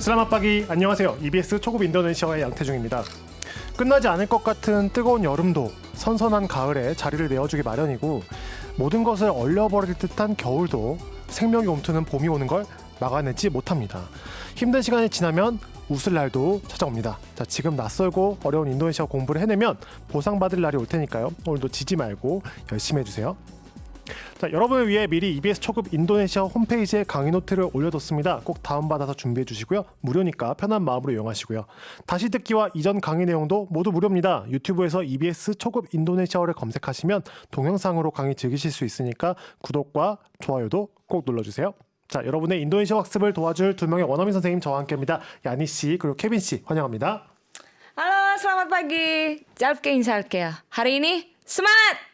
슬라맛 빠기 안녕하세요. EBS 초급 인도네시아의 양태중입니다. 끝나지 않을 것 같은 뜨거운 여름도 선선한 가을에 자리를 내어주기 마련이고 모든 것을 얼려버릴 듯한 겨울도 생명이 옮투는 봄이 오는 걸 막아내지 못합니다. 힘든 시간이 지나면 웃을 날도 찾아옵니다. 자, 지금 낯설고 어려운 인도네시아 공부를 해내면 보상받을 날이 올 테니까요. 오늘도 지지 말고 열심히 해주세요. 자, 여러분을 위해 미리 EBS 초급 인도네시아 홈페이지에 강의 노트를 올려뒀습니다. 꼭 다운받아서 준비해 주시고요. 무료니까 편한 마음으로 이용하시고요. 다시 듣기와 이전 강의 내용도 모두 무료입니다. 유튜브에서 EBS 초급 인도네시아어를 검색하시면 동영상으로 강의 즐기실 수 있으니까 구독과 좋아요도 꼭 눌러주세요. 자, 여러분의 인도네시아 학습을 도와줄 두 명의 원어민 선생님 저와 함께입니다. 야니 씨 그리고 케빈 씨 환영합니다. Halo, selamat pagi. 짧게 인사할게요. Hari ini semangat.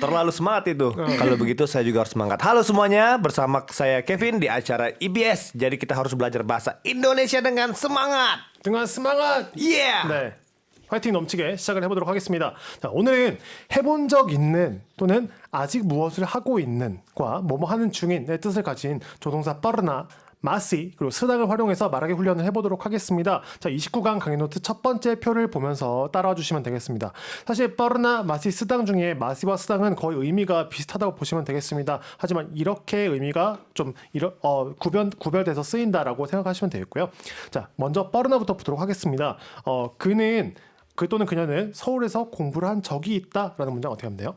Terlalu semangat itu. Kalau begitu saya juga harus semangat. Halo semuanya, bersama saya Kevin di acara EBS. Jadi kita harus belajar bahasa Indonesia dengan semangat. dengan semangat. Yeah. 네. 화이팅 넘치게 시작을 해보도록 하겠습니다. 자, 오늘은 해본 적 있는 또는 아직 무엇을 하고 있는과 뭐뭐 하는 중인의 뜻을 가진 조동사 빠르나 마시 그리고 스당을 활용해서 말하기 훈련을 해보도록 하겠습니다. 자, 29강 강의 노트 첫 번째 표를 보면서 따라와 주시면 되겠습니다. 사실 빠르나 마시 스당 중에 마시와 스당은 거의 의미가 비슷하다고 보시면 되겠습니다. 하지만 이렇게 의미가 좀 구별돼서 쓰인다라고 생각하시면 되겠고요. 자, 먼저 빠르나부터 보도록 하겠습니다. 그 또는 그녀는 서울에서 공부를 한 적이 있다라는 문장 어떻게 하면 돼요?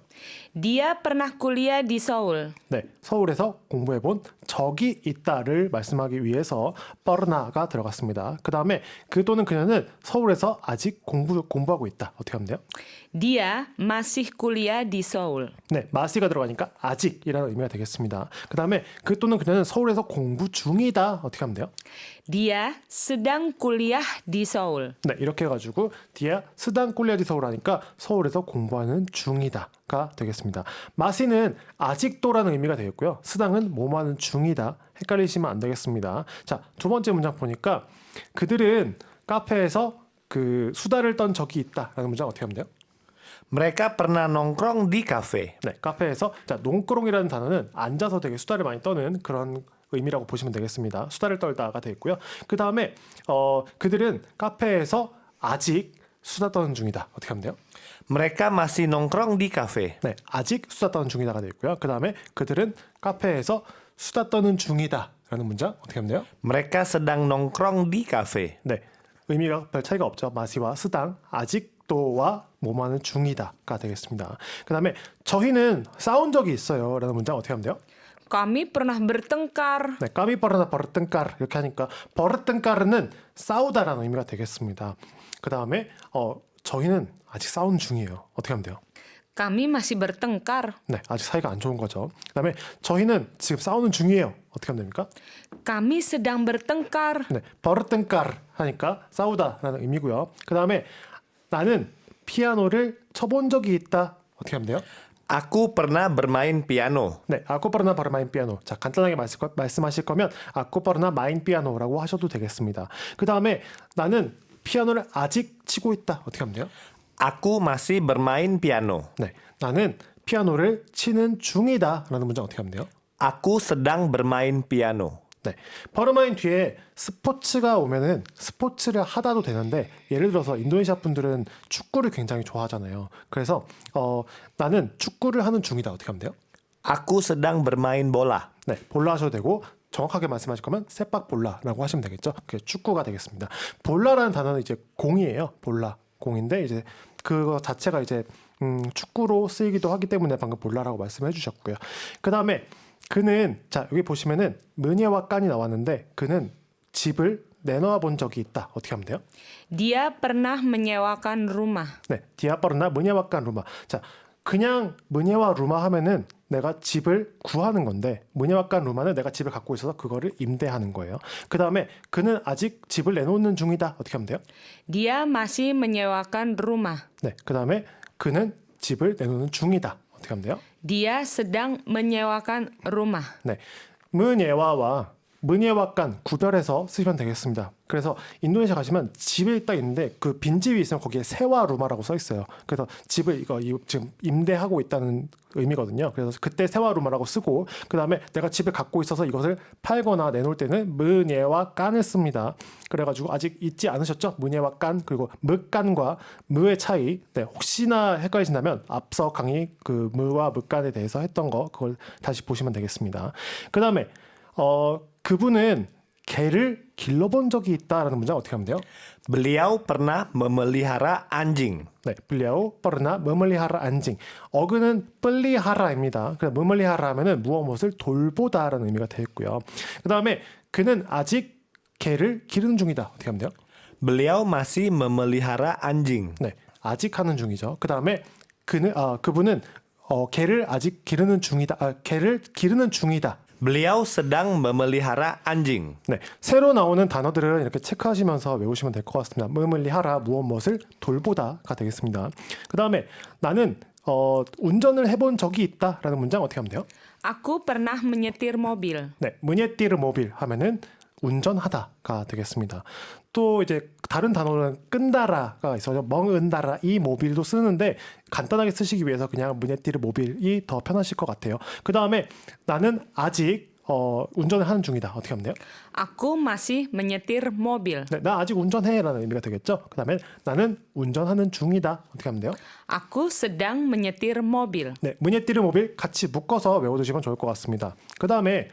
Dia pernah kuliah di Seoul. 네, 서울에서 공부해본 적이 있다를 말씀하기 위해서 빠르나가 들어갔습니다. 그 다음에 그 또는 그녀는 서울에서 아직 공부하고 있다. 어떻게 하면 돼요? Dia masih kuliah di Seoul. 네, 마시가 들어가니까 아직이라는 의미가 되겠습니다. 그 다음에 그 또는 그녀는 서울에서 공부 중이다. 어떻게 하면 돼요? Dia sedang kuliah di Seoul. 네, 이렇게 해가지고 디아 스당 꼴리아디 서울 하니까 서울에서 공부하는 중이다가 되겠습니다. 마시는 아직도라는 의미가 되겠고요. 스당은 뭐하는 중이다. 헷갈리시면 안 되겠습니다. 자, 두 번째 문장 보니까 그들은 카페에서 그 수다를 떤 적이 있다라는 문장 어떻게 하면 돼요? Mereka pernah nongkrong di cafe. 네, 카페에서 자, 농끄롱이라는 단어는 앉아서 되게 수다를 많이 떠는 그런 의미라고 보시면 되겠습니다. 수다를 떨다가 되겠고요. 그 다음에 그들은 카페에서 아직 수다 떠는 중이다. 어떻게 하면 돼요? Mereka masih nongkrong di cafe. 네, 아직 수다 떠는 중이다가 되겠고요. 그 다음에 그들은 카페에서 수다 떠는 중이다라는 문장 어떻게 하면 돼요? Mereka sedang nongkrong di cafe. 네, 의미가 별 차이가 없죠. 마시와 스당, 아직도와 뭐뭐하는 중이다가 되겠습니다. 그 다음에 저희는 싸운 적이 있어요라는 문장 어떻게 하면 돼요? Kami pernah bertengkar. 네, 까미 버르나 버르뜬까르 이렇게 하니까 버르뜬까르는 싸우다라는 의미가 되겠습니다. 그 다음에 저희는 아직 싸우는 중이에요. 어떻게 하면 돼요? Kami masih bertengkar. 네, 아직 사이가 안 좋은 거죠. 그 다음에 저희는 지금 싸우는 중이에요. 어떻게 하면 됩니까? Kami sedang bertengkar. 네, 버르뜬까르 하니까 싸우다라는 의미고요. 그 다음에 나는 피아노를 쳐본 적이 있다. 어떻게 하면 돼요? Aku pernah bermain piano. 네, 아쿠파르나 바르마인 피아노. 자, 간단하게 말씀하실 거면 아쿠파르나 마인 피아노라고 하셔도 되겠습니다. 그 다음에 나는 피아노를 아직 치고 있다. 어떻게 하면 돼요? Aku masih bermain piano. 네, 나는 피아노를 치는 중이다라는 문장 어떻게 하면 돼요? Aku sedang bermain piano. 네, 버르마인 뒤에 스포츠가 오면은 스포츠를 하다도 되는데 예를 들어서 인도네시아 분들은 축구를 굉장히 좋아하잖아요. 그래서 나는 축구를 하는 중이다. 어떻게 하면 돼요? Aku sedang bermain bola. 네, 볼라 하셔도 되고 정확하게 말씀하실 거면 세팍 볼라라고 하시면 되겠죠. 그게 축구가 되겠습니다. 볼라라는 단어는 이제 공이에요. 볼라 공인데 이제 그거 자체가 이제 축구로 쓰이기도 하기 때문에 방금 볼라라고 말씀해 주셨고요. 그 다음에 그는 자 여기 보시면은 문예와 깐이 나왔는데 그는 집을 내놓아 본 적이 있다. 어떻게 하면 돼요? Dia pernah menyewakan rumah. 네, 디아빠르나 문예와 깐 루마. 자, 그냥 문예와 루마 하면은 내가 집을 구하는 건데 문예와 깐 루마는 내가 집을 갖고 있어서 그거를 임대하는 거예요. 그 다음에 그는 아직 집을 내놓는 중이다. 어떻게 하면 돼요? Dia masih menyewakan rumah. 네, 그 다음에 그는 집을 내놓는 중이다. 어떻게 하면 돼요? Dia sedang menyewakan rumah. 네, 문예와와 문예와 간 구별해서 쓰시면 되겠습니다. 그래서 인도네시아 가시면 집에 딱 있는데 그 빈집이 있으면 거기에 세와 루마라고 써 있어요. 그래서 집을 이거 지금 임대하고 있다는 의미거든요. 그래서 그때 세와 루마라고 쓰고 그 다음에 내가 집에 갖고 있어서 이것을 팔거나 내놓을 때는 문예와 깐을 씁니다. 그래가지고 아직 잊지 않으셨죠? 문예와 깐 그리고 무깐과 무의 차이. 네, 혹시나 헷갈리신다면 앞서 강의 그 무와 무깐에 대해서 했던 거 그걸 다시 보시면 되겠습니다. 그 다음에 그분은 개를 길러본 적이 있다라는 문장 어떻게 하면 돼요? Beliau pernah memelihara anjing. 네, beliau pernah memelihara anjing. 어근은 뿔리하라입니다. 그래서 memelihara 하면은 무엇을 돌보다라는 의미가 되겠고요. 그 다음에 그는 아직 개를 기르는 중이다. 어떻게 하면 돼요? Beliau masih memelihara anjing. 네, 아직 하는 중이죠. 그 다음에 그분은 개를 아직 기르는 중이다. 개를 기르는 중이다. Beliau sedang memelihara anjing. 네, 새로 나오는 단어들을 이렇게 체크하시면서 외우시면 될 것 같습니다. 무엇을 무엇을 돌보다가 되겠습니다. 그 다음에 나는 운전을 해본 적이 있다라는 문장 어떻게 하면 돼요? Aku pernah menyetir mobil. 네, 문예띠르 모빌 하면은 운전하다가 되겠습니다. 또 이제 다른 단어는 끈다라가 있어요. 멍은다라 이 모빌도 쓰는데 간단하게 쓰시기 위해서 그냥 문예띠르 모빌이 더 편하실 것 같아요. 그 다음에 나는 아직 운전을 하는 중이다. 어떻게 하면 돼요? Aku masih menyetir mobil. 네, 나 아직 운전해라는 의미가 되겠죠. 그 다음에 나는 운전하는 중이다. 어떻게 하면 돼요? Aku sedang menyetir mobil. 네, 문예띠르 모빌 같이 묶어서 외워두시면 좋을 것 같습니다. 그 다음에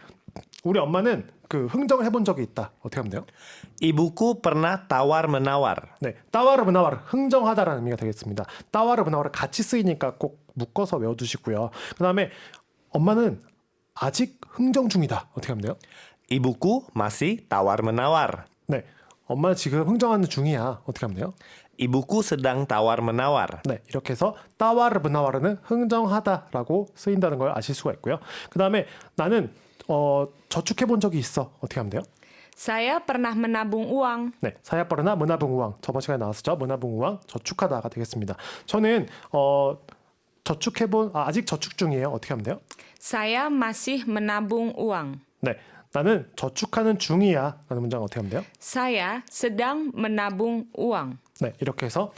우리 엄마는 그 흥정을 해본 적이 있다. 어떻게 하면 돼요? Ibuku pernah tawar-menawar. 네, 따와르 문화와르 흥정하다라는 의미가 되겠습니다. 따와르 문화와르 같이 쓰이니까 꼭 묶어서 외워두시고요. 그 다음에 엄마는 아직 흥정 중이다. 어떻게 하면 돼요? Ibuku masih tawar-menawar. 네, 엄마는 지금 흥정하는 중이야. 어떻게 하면 돼요? Ibuku sedang tawar-menawar. 네, 이렇게 해서 따와르 문화와르는 흥정하다라고 쓰인다는 걸 아실 수가 있고요. 그 다음에 나는 저축해 본 적이 있어. 어떻게 하면 돼요? Saya pernah menabung uang. 네, 사야빠르나 문화붕우왕 저번 시간에 나왔었죠. 문화붕우왕 저축하다가 되겠습니다. 저는 아직 저축 중이에요. 어떻게 하면 돼요? Saya masih menabung uang. 네, 나는 저축하는 중이야 라는 문장 어떻게 하면 돼요? Saya sedang menabung uang. 네, 이렇게 해서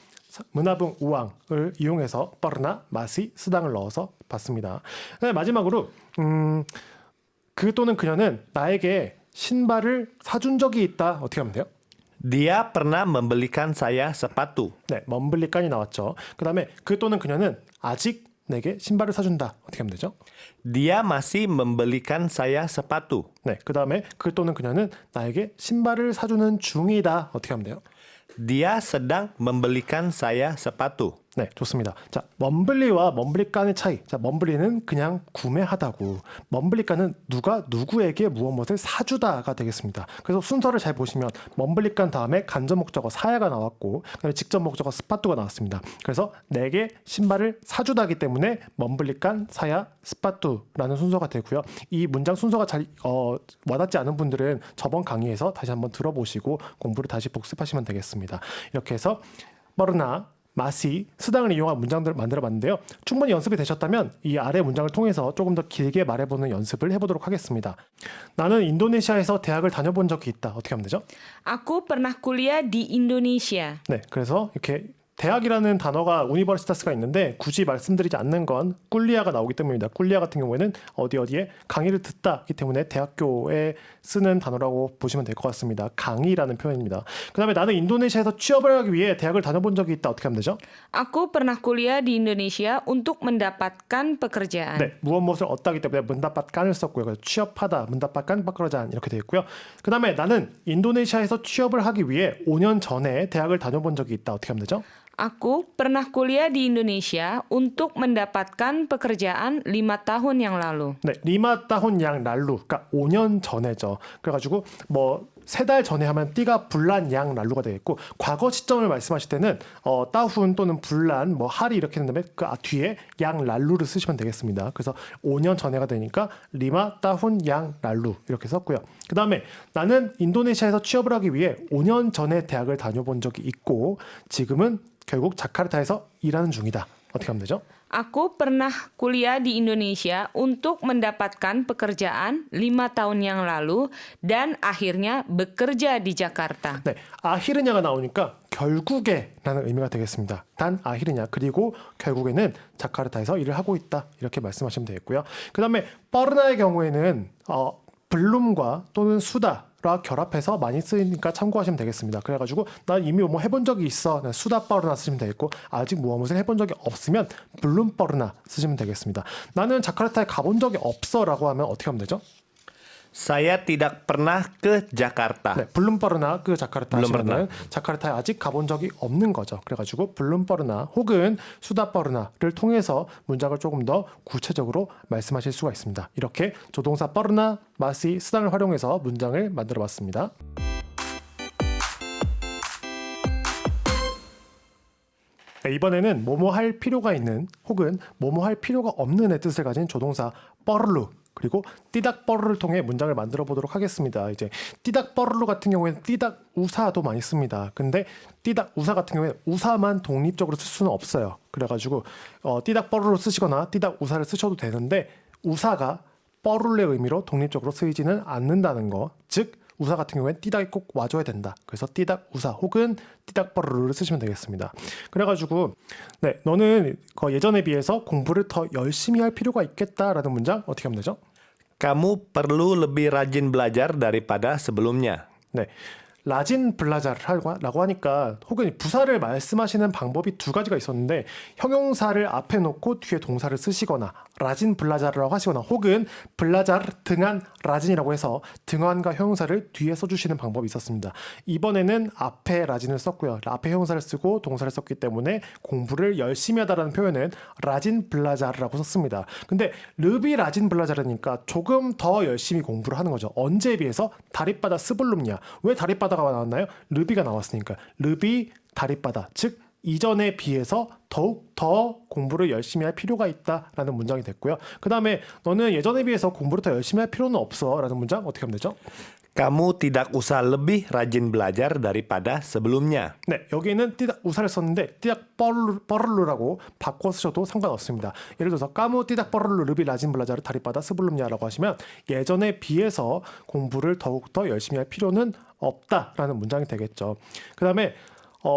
문화붕 우왕을 이용해서 빠르나 마시 수당을 넣어서 봤습니다. 네, 마지막으로 그 또는 그녀는 나에게 신발을 사준 적이 있다. 어떻게 하면 돼요? Dia pernah membelikan saya sepatu. 네, 먼블리깐이 나왔죠. 그 다음에 그 또는 그녀는 아직 내게 신발을 사준다. 어떻게 하면 되죠? Dia masih membelikan saya sepatu. 네, 그 다음에 그 또는 그녀는 나에게 신발을 사주는 중이다. 어떻게 하면 돼요? Dia sedang membelikan saya sepatu. 네, 좋습니다. 자, 먼블리와 먼블리깐의 차이. 자, 먼블리는 그냥 구매하다고, 먼블리깐은 누가 누구에게 무엇을 사주다가 되겠습니다. 그래서 순서를 잘 보시면 먼블리깐 다음에 간접 목적어 사야가 나왔고, 그다음에 직접 목적어 스파투가 나왔습니다. 그래서 내게 신발을 사주다기 때문에 먼블리깐 사야 스파투라는 순서가 되고요. 이 문장 순서가 잘 와닿지 않은 분들은 저번 강의에서 다시 한번 들어보시고 공부를 다시 복습하시면 되겠습니다. 이렇게 해서 머르나 마시, 수당을 이용한 문장들을 만들어봤는데요. 충분히 연습이 되셨다면 이 아래 문장을 통해서 조금 더 길게 말해보는 연습을 해보도록 하겠습니다. 나는 인도네시아에서 대학을 다녀본 적이 있다. 어떻게 하면 되죠? Aku pernah kuliah di Indonesia. 네, 그래서 이렇게 대학이라는 단어가 우니버시타스가 있는데 굳이 말씀드리지 않는 건 꿀리아가 나오기 때문입니다. 꿀리아 같은 경우에는 어디에 강의를 듣다기 때문에 대학교에 쓰는 단어라고 보시면 될 것 같습니다. 강의라는 표현입니다. 그 다음에 나는 인도네시아에서 취업을 하기 위해 대학을 다녀본 적이 있다. 어떻게 하면 되죠? Aku pernah kuliah di Indonesia untuk mendapatkan pekerjaan. 네, 무엇을 얻다기 때문에 문다팟간을 썼고요. 그래서 취업하다, 문다팟간 바크러잔 이렇게 되어 있고요. 그 다음에 나는 인도네시아에서 취업을 하기 위해 5년 전에 대학을 다녀본 적이 있다. 어떻게 하면 되죠? Aku pernah kuliah di Indonesia untuk mendapatkan pekerjaan 5 tahun yang lalu. 네, 리마따혼 양 랄루, 그러니까 5년 전에죠. 그래가지고 뭐 3달 전에 하면 띠가 불란 양 랄루가 되겠고, 과거 시점을 말씀하실 때는 따훈 또는 불란 뭐 할이 이렇게 된 다음에 그 뒤에 양 랄루를 쓰시면 되겠습니다. 그래서 5년 전에가 되니까 리마 따훈 양 랄루 이렇게 썼고요. 그 다음에 나는 인도네시아에서 취업을 하기 위해 5년 전에 대학을 다녀본 적이 있고 지금은 결국 자카르타에서 일하는 중이다. 어떻게 하면 되죠? Aku pernah kuliah di Indonesia untuk mendapatkan pekerjaan 5 tahun yang lalu dan akhirnya bekerja di Jakarta. 네, 아히르냐가 나오니까 결국에라는 의미가 되겠습니다. 단 아히르냐 그리고 결국에는 자카르타에서 일을 하고 있다 이렇게 말씀하시면 되겠고요. 그 다음에 뻐르나의 경우에는 블룸과 또는 수다라 결합해서 많이 쓰이니까 참고하시면 되겠습니다. 그래가지고 난 이미 뭐 해본 적이 있어 수다 뻐르나 쓰시면 되겠고 아직 무엇을 해본 적이 없으면 블룸 뻐르나 쓰시면 되겠습니다. 나는 자카르타에 가본 적이 없어라고 하면 어떻게 하면 되죠? Saya tidak pernah ke Jakarta. 네, 블룸버르나 그 자카르타 블룸버르나. 하시면은 자카르타에 아직 가본 적이 없는 거죠. 그래가지고 블룸버르나 혹은 수다버르나를 통해서 문장을 조금 더 구체적으로 말씀하실 수가 있습니다. 이렇게 조동사 버르나, 마시, 수단을 활용해서 문장을 만들어봤습니다. 네, 이번에는 뭐뭐 할 필요가 있는 혹은 뭐뭐 할 필요가 없는의 뜻을 가진 조동사 뻐르루 그리고 띠닥뻐르를 통해 문장을 만들어 보도록 하겠습니다. 이제 띠닥뻐르 같은 경우에는 띠닥 우사도 많이 씁니다. 근데 띠닥 우사 같은 경우에 우사만 독립적으로 쓸 수는 없어요. 그래가지고 띠닥뻐르로 쓰시거나 띠닥 우사를 쓰셔도 되는데 우사가 뻐르의 의미로 독립적으로 쓰이지는 않는다는 거. 즉 우사 같은 경우에는 띠닥이 꼭 와줘야 된다. 그래서 띠닥 우사 혹은 띠닥 뻐르를 쓰시면 되겠습니다. 그래가지고 네, 너는 예전에 비해서 공부를 더 열심히 할 필요가 있겠다라는 문장 어떻게 하면 되죠? Kamu perlu lebih rajin belajar daripada sebelumnya. 네, 라진 블라자라고 하니까 혹은 부사를 말씀하시는 방법이 두 가지가 있었는데 형용사를 앞에 놓고 뒤에 동사를 쓰시거나 라진 블라자르라고 하시거나 혹은 블라자르 등한 라진이라고 해서 등한과 형용사를 뒤에 써주시는 방법이 있었습니다. 이번에는 앞에 라진을 썼고요. 앞에 형용사를 쓰고 동사를 썼기 때문에 공부를 열심히 하다라는 표현은 라진 블라자르라고 썼습니다. 근데 르비 라진 블라자르니까 조금 더 열심히 공부를 하는 거죠. 언제에 비해서 다리바다 스불룸냐. 왜 다리바다가 나왔나요? 르비가 나왔으니까. 르비 다리바다. 즉 이전에 비해서 더욱 더 공부를 열심히 할 필요가 있다라는 문장이 됐고요. 그 다음에 너는 예전에 비해서 공부를 더 열심히 할 필요는 없어 라는 문장 어떻게 하면 되죠? Kamu tidak usah lebih rajin belajar daripada sebelumnya. 네, 여기에는 띠닥 우사를 썼는데 띠닥 뻐르르라고 바꿔 쓰셔도 상관없습니다. 예를 들어서 까무 띠닥 뻐르르 르비 라진 블라자르 다리바다 스불룸냐라고 하시면 예전에 비해서 공부를 더욱 더 열심히 할 필요는 없다라는 문장이 되겠죠. 그 다음에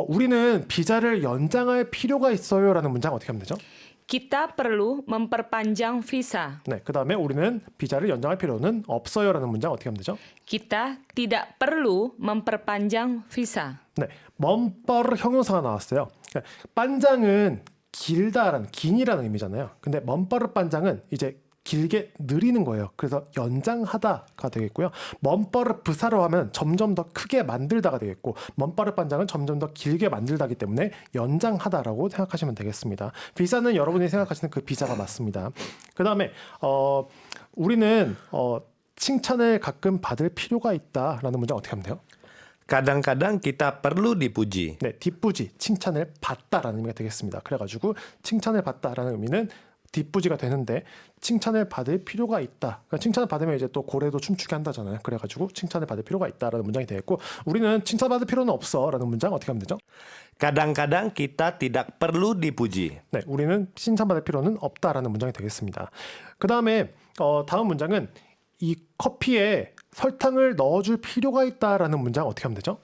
우리는 비자를 연장할 필요가 있어요라는 문장 어떻게 하면 되죠? Kita perlu memperpanjang visa. 네, 그 다음에 우리는 비자를 연장할 필요는 없어요라는 문장 어떻게 하면 되죠? Kita tidak perlu memperpanjang visa. 네, 멈뻐르 형용사가 나왔어요. 그러니까 빤장은 길다라는 긴이라는 의미잖아요. 근데 멈뻐르 빤장은 이제 길게 느리는 거예요. 그래서 연장하다가 되겠고요. 멈뻐르 부사로 하면 점점 더 크게 만들다가 되겠고 멈뻐르 빤장은 점점 더 길게 만들다기 때문에 연장하다라고 생각하시면 되겠습니다. 비자는 여러분이 생각하시는 그 비자가 맞습니다. 그 다음에 우리는 칭찬을 가끔 받을 필요가 있다라는 문장 어떻게 하면 돼요? Kadang-kadang kita perlu dipuji. 네, 뒷부지, 칭찬을 받다라는 의미가 되겠습니다. 그래가지고 칭찬을 받다라는 의미는 뒷부지가 되는데 칭찬을 받을 필요가 있다. 그러니까 칭찬을 받으면 이제 또 고래도 춤추게 한다잖아요. 그래가지고 칭찬을 받을 필요가 있다라는 문장이 되겠고 우리는 칭찬받을 필요는 없어라는 문장 어떻게 하면 되죠? Kadang-kadang kita tidak perlu dipuji. 네, 우리는 칭찬받을 필요는 없다라는 문장이 되겠습니다. 그 다음에 다음 문장은 이 커피에 설탕을 넣어줄 필요가 있다라는 문장 어떻게 하면 되죠?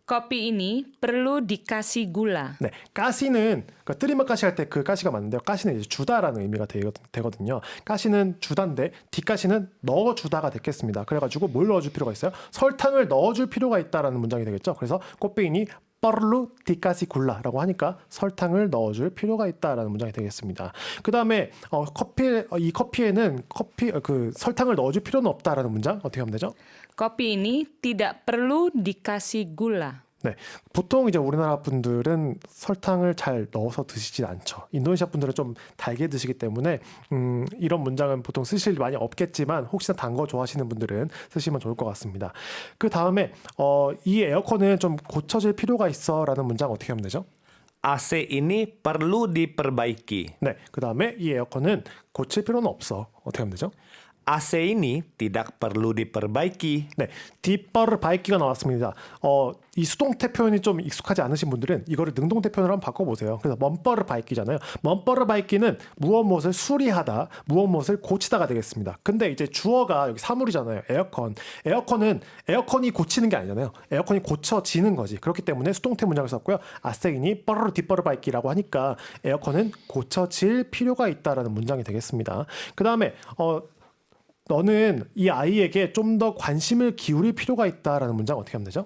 Kopi ini perlu dikasih gula. 네, 가시는 그러니까 뜨리맛 가시 할 때 그 가시가 맞는데요. 가시는 이제 주다라는 의미가 되거든요. 가시는 주다인데 뒷가시는 넣어주다가 됐겠습니다. 그래가지고 뭘 넣어줄 필요가 있어요? 설탕을 넣어줄 필요가 있다라는 문장이 되겠죠. 그래서 코페인이 뻐르루 디까시 굴라라고 하니까 설탕을 넣어줄 필요가 있다라는 문장이 되겠습니다. 그 다음에 이 커피에는 그 설탕을 넣어줄 필요는 없다라는 문장 어떻게 하면 되죠? Kopi ini tidak perlu dikasih gula. 네, 보통 이제 우리나라 분들은 설탕을 잘 넣어서 드시진 않죠. 인도네시아 분들은 좀 달게 드시기 때문에 이런 문장은 보통 쓰실 일이 많이 없겠지만 혹시나 단 거 좋아하시는 분들은 쓰시면 좋을 것 같습니다. 그 다음에 이 에어컨은 좀 고쳐질 필요가 있어라는 문장 어떻게 하면 되죠? AC ini perlu diperbaiki. 네, 그 다음에 이 에어컨은 고칠 필요는 없어. 어떻게 하면 되죠? AC ini tidak perlu diperbaiki. 네, 뒷벌을 밟기가 나왔습니다. 이 수동태 표현이 좀 익숙하지 않으신 분들은 이거를 능동태 표현으로 한번 바꿔보세요. 그래서 먼벌을 밟기잖아요. 먼벌을 밟기는 무엇을 수리하다, 무엇을 고치다가 되겠습니다. 근데 이제 주어가 여기 사물이잖아요. 에어컨. 에어컨이 고치는 게 아니잖아요. 에어컨이 고쳐지는 거지. 그렇기 때문에 수동태 문장을 썼고요. 아세이니 뻘르 뒷벌을 밟기라고 하니까 에어컨은 고쳐질 필요가 있다라는 문장이 되겠습니다. 그 다음에 너는 이 아이에게 좀 더 관심을 기울일 필요가 있다라는 문장 어떻게 하면 되죠?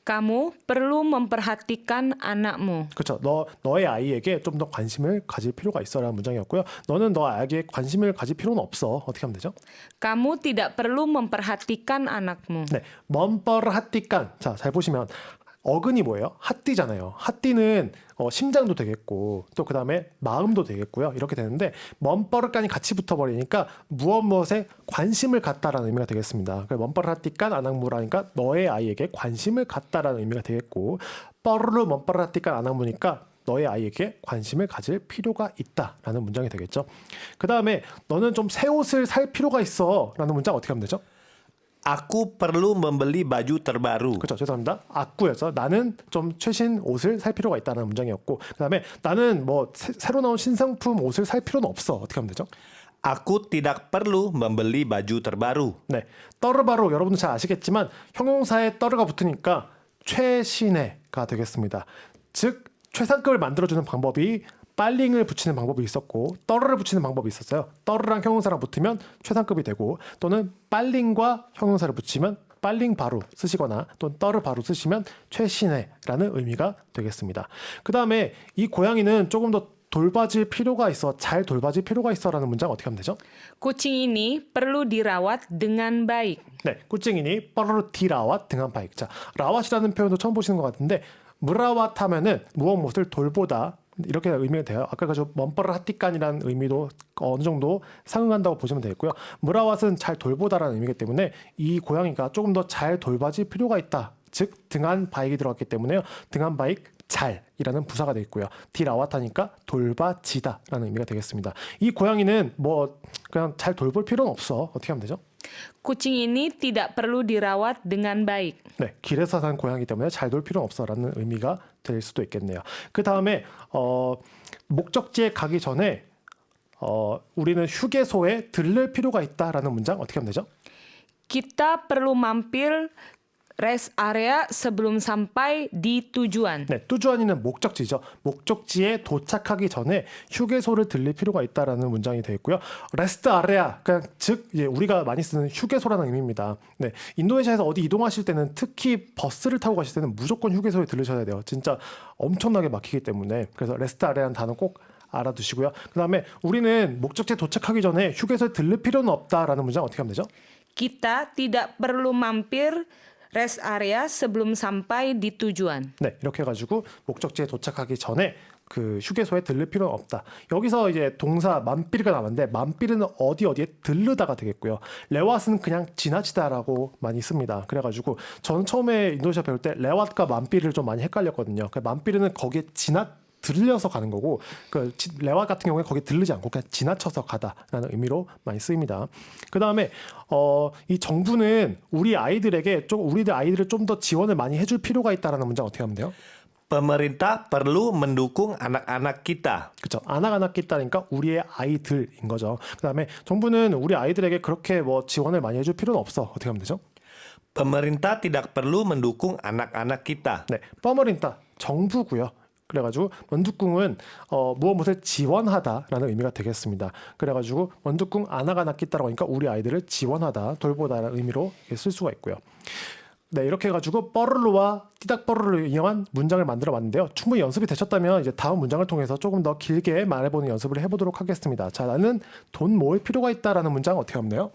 Kamu perlu memperhatikan anakmu. 그렇죠. 너의 아이에게 좀 더 관심을 가질 필요가 있어라는 문장이었고요. 너는 너 아이에게 관심을 가질 필요는 없어. 어떻게 하면 되죠? Kamu tidak perlu memperhatikan anakmu. 네, 먼버르하띠깐. 자, 잘 보시면 어근이 뭐예요? 핫띠잖아요. 핫띠는 심장도 되겠고 또 그 다음에 마음도 되겠고요. 이렇게 되는데 먼버르깐이 같이 붙어버리니까 무엇에 관심을 갖다라는 의미가 되겠습니다. 먼버르하띠깐 아낙무라니까 너의 아이에게 관심을 갖다라는 의미가 되겠고 뻘르 먼버르하띠깐 아낙무니까 너의 아이에게 관심을 가질 필요가 있다라는 문장이 되겠죠. 그 다음에 너는 좀 새 옷을 살 필요가 있어라는 문장 어떻게 하면 되죠? Aku perlu membeli baju terbaru. 그렇죠. 죄송합니다. 악구여서 나는 좀 최신 옷을 살 필요가 있다는 문장이었고 그다음에 나는 뭐 새로 나온 신상품 옷을 살 필요는 없어. 어떻게 하면 되죠? Aku tidak perlu membeli baju terbaru. 네. 떠르바로 여러분도 잘 아시겠지만 형용사에 떠르가 붙으니까 최신의가 되겠습니다. 즉 최상급을 만들어주는 방법이 빨링을 붙이는 방법이 있었고 떠르를 붙이는 방법이 있었어요. 떠르랑 형용사랑 붙으면 최상급이 되고 또는 빨링과 형용사를 붙이면 빨링 바로 쓰시거나 또는 떠르 바로 쓰시면 최신의라는 의미가 되겠습니다. 그 다음에 이 고양이는 조금 더 돌봐질 필요가 있어, 잘 돌봐질 필요가 있어라는 문장 어떻게 하면 되죠? Kucing ini perlu dirawat dengan baik. 네, 꾸찡이니 뻐르르 디라왓 등한 바익. 자, 라왓이라는 표현도 처음 보시는 것 같은데 무라왓 하면은 무엇을 돌보다 이렇게 의미가 돼요. 아까 그 먼버를 하티깐이라는 의미도 어느 정도 상응한다고 보시면 되겠고요. 무라왓은 잘 돌보다라는 의미이기 때문에 이 고양이가 조금 더 잘 돌봐질 필요가 있다. 즉 등한 바익이 들어갔기 때문에요. 등한 바익 잘이라는 부사가 되어 있고요. 디라왓하니까 돌봐지다라는 의미가 되겠습니다. 이 고양이는 뭐 그냥 잘 돌볼 필요는 없어. 어떻게 하면 되죠? Kucing ini tidak perlu dirawat dengan baik. 네, 길에서 산 고양이기 때문에 잘 돌 필요는 없어라는 의미가 될 수도 있겠네요. 그 다음에 목적지에 가기 전에 우리는 휴게소에 들를 필요가 있다라는 문장 어떻게 하면 되죠? Kita perlu mampir rest area sebelum sampai di tujuan. 네, 뚜주안이는 목적지죠. 목적지에 도착하기 전에 휴게소를 들릴 필요가 있다라는 문장이 되어 있고요. 레스트 아레아, 그냥 즉 이제 우리가 많이 쓰는 휴게소라는 의미입니다. 네, 인도네시아에서 어디 이동하실 때는 특히 버스를 타고 가실 때는 무조건 휴게소에 들르셔야 돼요. 진짜 엄청나게 막히기 때문에 그래서 레스트 아레아는 단어 꼭 알아두시고요. 그 다음에 우리는 목적지에 도착하기 전에 휴게소에 들를 필요는 없다라는 문장 어떻게 하면 되죠? Kita tidak perlu mampir rest area sebelum sampai di tujuan. 네, 이렇게 해가지고 목적지에 도착하기 전에 그 휴게소에 들를 필요는 없다. 여기서 이제 동사 맘삐르가 나왔는데 맘삐르는 어디에 들르다가 되겠고요. 레왓은 그냥 지나치다라고 많이 씁니다. 그래가지고 저는 처음에 인도네시아 배울 때 레왓과 맘삐르를 좀 많이 헷갈렸거든요. 맘삐르는 거기에 들려서 가는 거고 그 레왓 같은 경우에 거기 들르지 않고 그냥 지나쳐서 가다라는 의미로 많이 쓰입니다. 그 다음에 이 정부는 우리들 아이들을 좀 더 지원을 많이 해줄 필요가 있다라는 문장 어떻게 하면 돼요? Pemerintah perlu mendukung anak-anak kita. 그렇죠. 아나가나끼 있다니까 우리의 아이들인 거죠. 그 다음에 정부는 우리 아이들에게 그렇게 뭐 지원을 많이 해줄 필요는 없어. 어떻게 하면 되죠? Pemerintah tidak perlu mendukung anak-anak kita. 네, 퍼머린타 정부고요. 그래가지고 원두궁은 무엇을 지원하다라는 의미가 되겠습니다. 그래가지고 원두궁 아나가나끼다라고 하니까 우리 아이들을 지원하다, 돌보다라는 의미로 쓸 수가 있고요. 네, 이렇게 해가지고 뻐르르와 띠닥뻐르르를 이용한 문장을 만들어봤는데요. 충분히 연습이 되셨다면 이제 다음 문장을 통해서 조금 더 길게 말해보는 연습을 해보도록 하겠습니다. 자, 나는 돈 모을 필요가 있다라는 문장 어떻게 하면 돼요?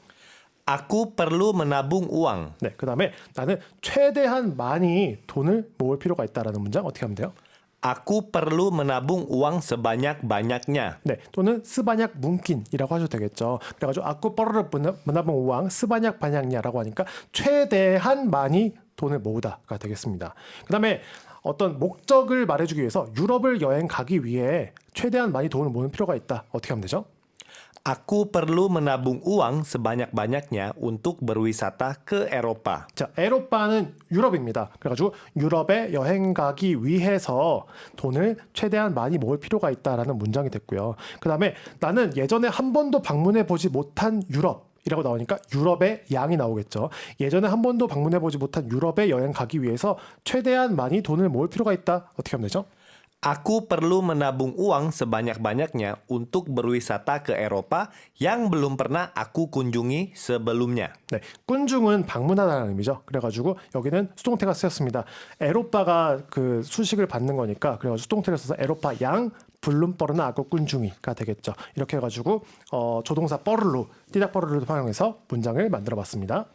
Aku perlu menabung uang. 네, 그 다음에 나는 최대한 많이 돈을 모을 필요가 있다라는 문장 어떻게 하면 돼요? Aku perlu menabung uang sebanyak-banyaknya. 네, 또는 스바냐 뭉킨이라고 하셔도 되겠죠. 그래가지고 아쿠 뻐르르 문화봉 우왕 스바냐 반양냐라고 하니까 최대한 많이 돈을 모으다가 되겠습니다. 그 다음에 어떤 목적을 말해주기 위해서 유럽을 여행 가기 위해 최대한 많이 돈을 모으는 필요가 있다. 어떻게 하면 되죠? Aku perlu menabung uang sebanyak-banyaknya untuk berwisata ke Eropa. 자, 에로파는 유럽입니다. 그래가지고 유럽에 여행 가기 위해서 돈을 최대한 많이 모을 필요가 있다라는 문장이 됐고요. 그 다음에 나는 예전에 한 번도 방문해 보지 못한 유럽. 이라고 나오니까 유럽의 양이 나오겠죠. 예전에 한 번도 방문해 보지 못한 유럽에 여행 가기 위해서 최대한 많이 돈을 모을 필요가 있다. 어떻게 하면 되죠? Aku perlu menabung uang sebanyak-banyaknya untuk berwisata ke Eropa yang belum pernah aku kunjungi sebelumnya. 네, 꾼중은 방문하다는 의미죠. 그래가지고 여기는 수동태가 쓰였습니다. 에로파가 그 수식을 받는 거니까 그래가지고 수동태를 써서 에로파 양 블룸버르나 아고 꾼중이가 되겠죠. 이렇게 해가지고 조동사 뻐르루, 띠닥뻐르루를 활용해서 문장을 만들어봤습니다.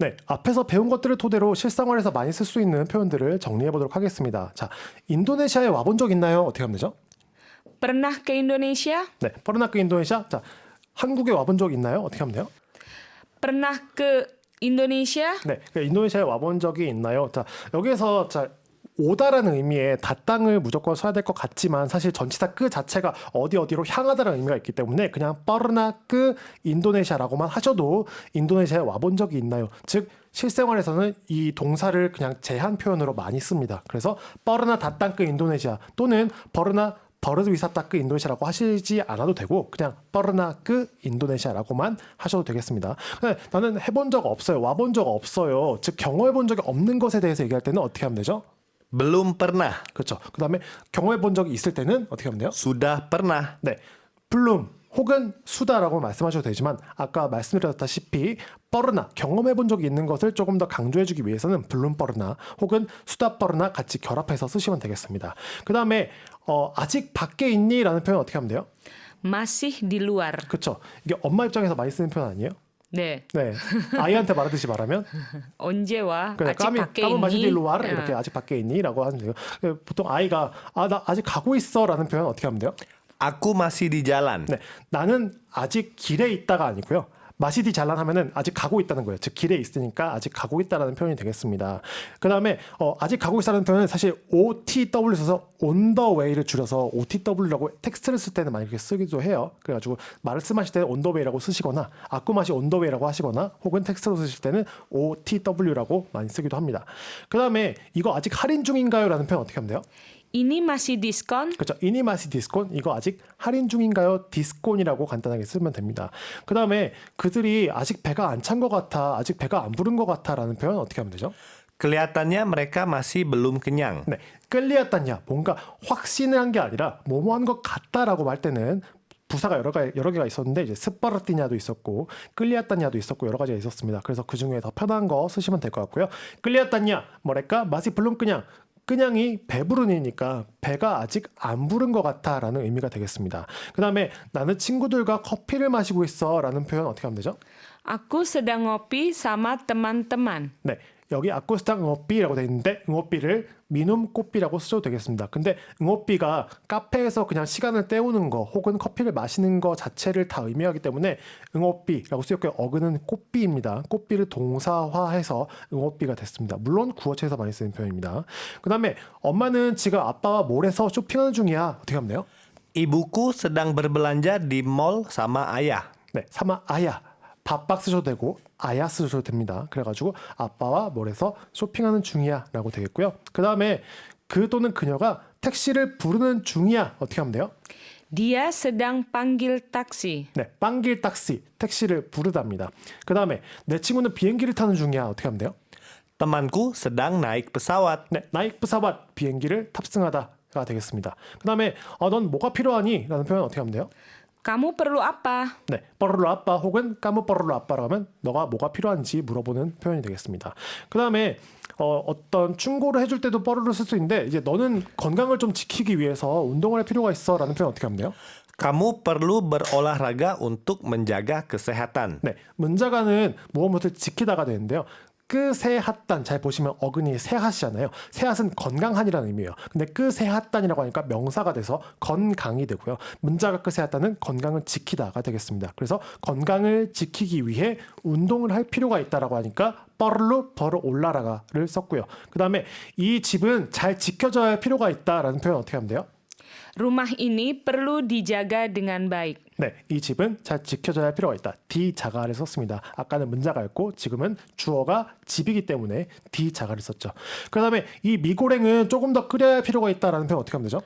네, 앞에서 배운 것들을 토대로 실생활에서 많이 쓸 수 있는 표현들을 정리해 보도록 하겠습니다. 자, 인도네시아에 와본 적 있나요? 어떻게 하면 되죠? Pernah ke Indonesia? 네, 퍼르나크 인도네시아. 자, 한국에 와본 적 있나요? 어떻게 하면 돼요? Pernah ke Indonesia? 네, 인도네시아에 와본 적이 있나요? 자, 여기서 오다라는 의미의 닷땅을 무조건 써야 될 것 같지만 사실 전치사 그 자체가 어디로 향하다라는 의미가 있기 때문에 그냥 퍼르나크 인도네시아라고만 하셔도 인도네시아에 와본 적이 있나요? 즉 실생활에서는 이 동사를 그냥 제한 표현으로 많이 씁니다. 그래서 퍼르나 닷땅크 인도네시아 또는 퍼르나 버르드 위사타크 인도네시아라고 하시지 않아도 되고 그냥 퍼르나크 인도네시아라고만 하셔도 되겠습니다. 나는 해본 적 없어요. 와본 적 없어요. 즉 경험해본 적이 없는 것에 대해서 얘기할 때는 어떻게 하면 되죠? Belum pernah. 그렇죠. 그 다음에 경험해본 적이 있을 때는 어떻게 하면 돼요? Sudah pernah. 네, 블룸 혹은 수다라고 말씀하셔도 되지만 아까 말씀드렸다시피 뻐르나 경험해본 적이 있는 것을 조금 더 강조해주기 위해서는 블룸 뻐르나 혹은 수다 뻐르나 같이 결합해서 쓰시면 되겠습니다. 그 다음에 아직 밖에 있니? 라는 표현 어떻게 하면 돼요? Masih di luar. 그렇죠. 이게 엄마 입장에서 많이 쓰는 표현 아니에요? 네. 네, 아이한테 말하듯이 말하면 언제 와? 그래, 아직 밖에 까면 마시 있니? 딜루아르 이렇게 아직 밖에 있니? 라고 하면 돼요. 보통 아이가 나 아직 가고 있어 라는 표현 어떻게 하면 돼요? Aku masih di jalan. 네, 나는 아직 길에 있다가 아니고요. 마시디 잘란 하면은 아직 가고 있다는 거예요. 즉 길에 있으니까 아직 가고 있다라는 표현이 되겠습니다. 그 다음에 아직 가고 있다는 표현은 사실 OTW 써서 on the way를 줄여서 OTW라고 텍스트를 쓸 때는 많이 이렇게 쓰기도 해요. 그래가지고 말씀하실 때는 on the way라고 쓰시거나 아쿠마시 on the way라고 하시거나 혹은 텍스트로 쓰실 때는 OTW라고 많이 쓰기도 합니다. 그 다음에 이거 아직 할인 중인가요? 라는 표현 어떻게 하면 돼요? Ini masih diskon? 그렇죠. 이니마시 디스콘 이거 아직 할인 중인가요? 디스콘이라고 간단하게 쓰면 됩니다. 그 다음에 그들이 아직 배가 안 찬 것 같아, 아직 배가 안 부른 것 같아라는 표현 어떻게 하면 되죠? Kelihatannya mereka masih belum kenyang. 네, 끌리었다냐 뭔가 확신을 한 게 아니라 뭐뭐한 것 같다라고 말 때는 부사가 여러 개가 있었는데 이제 스파르티냐도 있었고 끌리았다냐도 있었고 여러 가지가 있었습니다. 그래서 그 중에 더 편한 거 쓰시면 될 것 같고요. 끌리었다냐 뭐랄까 맛이 불름 그냥이 배부른이니까 배가 아직 안 부른 것 같아 라는 의미가 되겠습니다. 그 다음에 나는 친구들과 커피를 마시고 있어 라는 표현 어떻게 하면 되죠? Aku sedang ngopi sama teman-teman. 네, 여기 아쿠스탕 응어삐라고 되어 있는데 응어삐를 미눔 꽃삐라고 쓰셔도 되겠습니다. 근데 응어삐가 카페에서 그냥 시간을 때우는 거 혹은 커피를 마시는 거 자체를 다 의미하기 때문에 응어삐라고 쓰였고요. 어근은 꽃삐입니다. 꽃삐를 동사화해서 응어삐가 됐습니다. 물론 구어체에서 많이 쓰는 표현입니다. 그 다음에 엄마는 지금 아빠와 몰에서 쇼핑하는 중이야. 어떻게 하면 돼요? Ibuku sedang berbelanja di mall sama ayah. 네, 사마 아야. 밥박 쓰셔도 되고 아야 쓰셔도 됩니다. 그래가지고 아빠와 몰에서 쇼핑하는 중이야 라고 되겠고요. 그 다음에 그 또는 그녀가 택시를 부르는 중이야 어떻게 하면 돼요? Dia sedang panggil taksi. 네, 빵길 딱시 택시를 부르답니다. 그 다음에 내 친구는 비행기를 타는 중이야 어떻게 하면 돼요? Temanku sedang naik pesawat. 네, 나이크 사밧 비행기를 탑승하다가 되겠습니다. 그 다음에 넌 뭐가 필요하니? 라는 표현 어떻게 하면 돼요? Kamu perlu apa? 네, 뻐르르 아빠 혹은 까무 뻐르르 아빠라고 하면 너가 뭐가 필요한지 물어보는 표현이 되겠습니다. 그 다음에 어떤 충고를 해줄 때도 뻐르르 쓸 수 있는데 이제 너는 건강을 좀 지키기 위해서 운동을 할 필요가 있어 라는 표현 어떻게 하면 돼요? Kamu perlu berolahraga untuk menjaga kesehatan. 네, 문자가는 무엇을 지키다가 되는데요. 끄세핫단 잘 보시면 어근이 세핫이잖아요. 세핫은 건강한이라는 의미예요. 근데 끄세핫단이라고 하니까 명사가 돼서 건강이 되고요. 문자가 끄세핫단은 건강을 지키다가 되겠습니다. 그래서 건강을 지키기 위해 운동을 할 필요가 있다라고 하니까 뻘로 벌어 올라라가를 썼고요. 그 다음에 이 집은 잘 지켜져야 할 필요가 있다라는 표현 어떻게 하면 돼요? Rumah ini perlu dijaga dengan baik. 네, 이 집은 잘 지켜져야 할 필요가 있다. 디자가를 썼습니다. 아까는 문자가 있고 지금은 주어가 집이기 때문에 디자가를 썼죠. 그 다음에 이 미고랭은 조금 더 끓여야 할 필요가 있다라는 표현 어떻게 하면 되죠?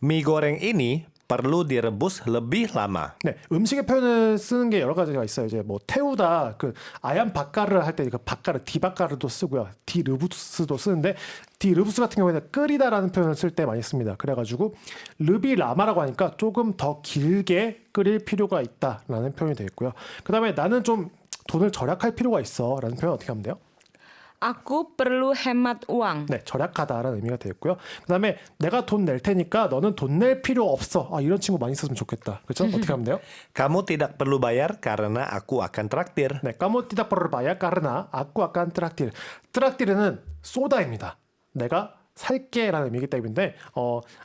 Mie goreng ini perlu direbus lebih lama. 네, 음식의 표현을 쓰는 게 여러 가지가 있어요. 이제 뭐 태우다, 그 아얀 바까르 할 때 그 바까르, 디바까르도 쓰고요. 디르부스도 쓰는데 디르부스 같은 경우에는 끓이다라는 표현을 쓸 때 많이 씁니다. 그래가지고 르비 라마라고 하니까 조금 더 길게 끓일 필요가 있다라는 표현이 되겠고요. 그 다음에 나는 좀 돈을 절약할 필요가 있어라는 표현 어떻게 하면 돼요? Aku perlu hemat uang. 네, 절약하다라는 의미가 되겠고요. 그다음에 내가 돈 낼 테니까 너는 돈 낼 필요 없어. 아, 이런 친구 많이 있었으면 좋겠다. 그렇죠? 어떻게 하면 돼요? Kamu tidak perlu bayar karena aku akan traktir. 네, 까모띠다 버르바야 까르나 아꾸 아깐 트락티르. 트락티르는 쏘다입니다. 내가 살게라는 의미이기 때문에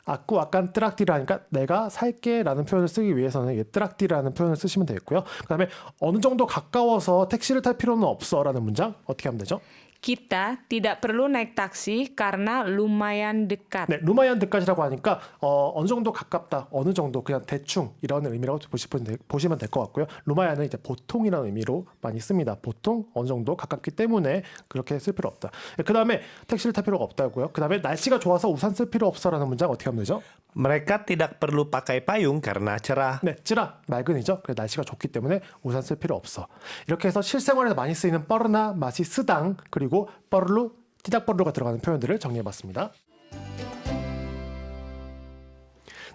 아꾸 아깐 트락티르 하니까 내가 살게라는 표현을 쓰기 위해서는 이 트락티르라는 표현을 쓰시면 되겠고요. 그다음에 어느 정도 가까워서 택시를 탈 필요는 없어라는 문장 어떻게 하면 되죠? Kita tidak perlu naik taksi karena lumayan dekat. 네, 루마얀드까지라고 하니까 어느 정도 가깝다, 어느 정도 그냥 대충 이런 의미라고 보시면 될 것 같고요. 루마얀은 이제 보통이라는 의미로 많이 씁니다. 보통 어느 정도 가깝기 때문에 그렇게 쓸 필요 없다. 그 다음에 택시를 탈 필요가 없다고요. 그 다음에 날씨가 좋아서 우산 쓸 필요 없어라는 문장 어떻게 하면 되죠? Mereka tidak perlu pakai payung karena cerah. 네, 찌라 맑은이죠. 그래서 날씨가 좋기 때문에 우산 쓸 필요 없어. 이렇게 해서 실생활에서 많이 쓰이는 뻐르나 마시 쓰당 그리고 뻐르루 띠닥뻐르루가 들어가는 표현들을 정리해봤습니다.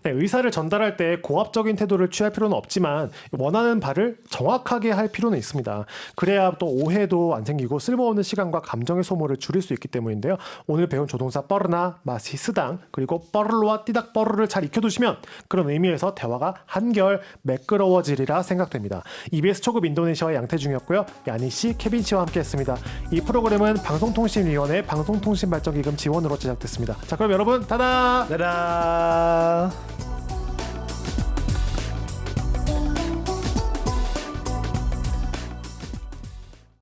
네, 의사를 전달할 때 고압적인 태도를 취할 필요는 없지만 원하는 바를 정확하게 할 필요는 있습니다. 그래야 또 오해도 안 생기고 쓸모없는 시간과 감정의 소모를 줄일 수 있기 때문인데요. 오늘 배운 조동사 뻐르나, 마시, 스당 그리고 뻐르루와 띠닥뻐르를 잘 익혀두시면 그런 의미에서 대화가 한결 매끄러워지리라 생각됩니다. EBS 초급 인도네시아의 양태중이었고요. 야니 씨, 케빈 씨와 함께했습니다. 이 프로그램은 방송통신위원회 방송통신발전기금 지원으로 제작됐습니다. 자, 그럼 여러분, 다다! Dadah.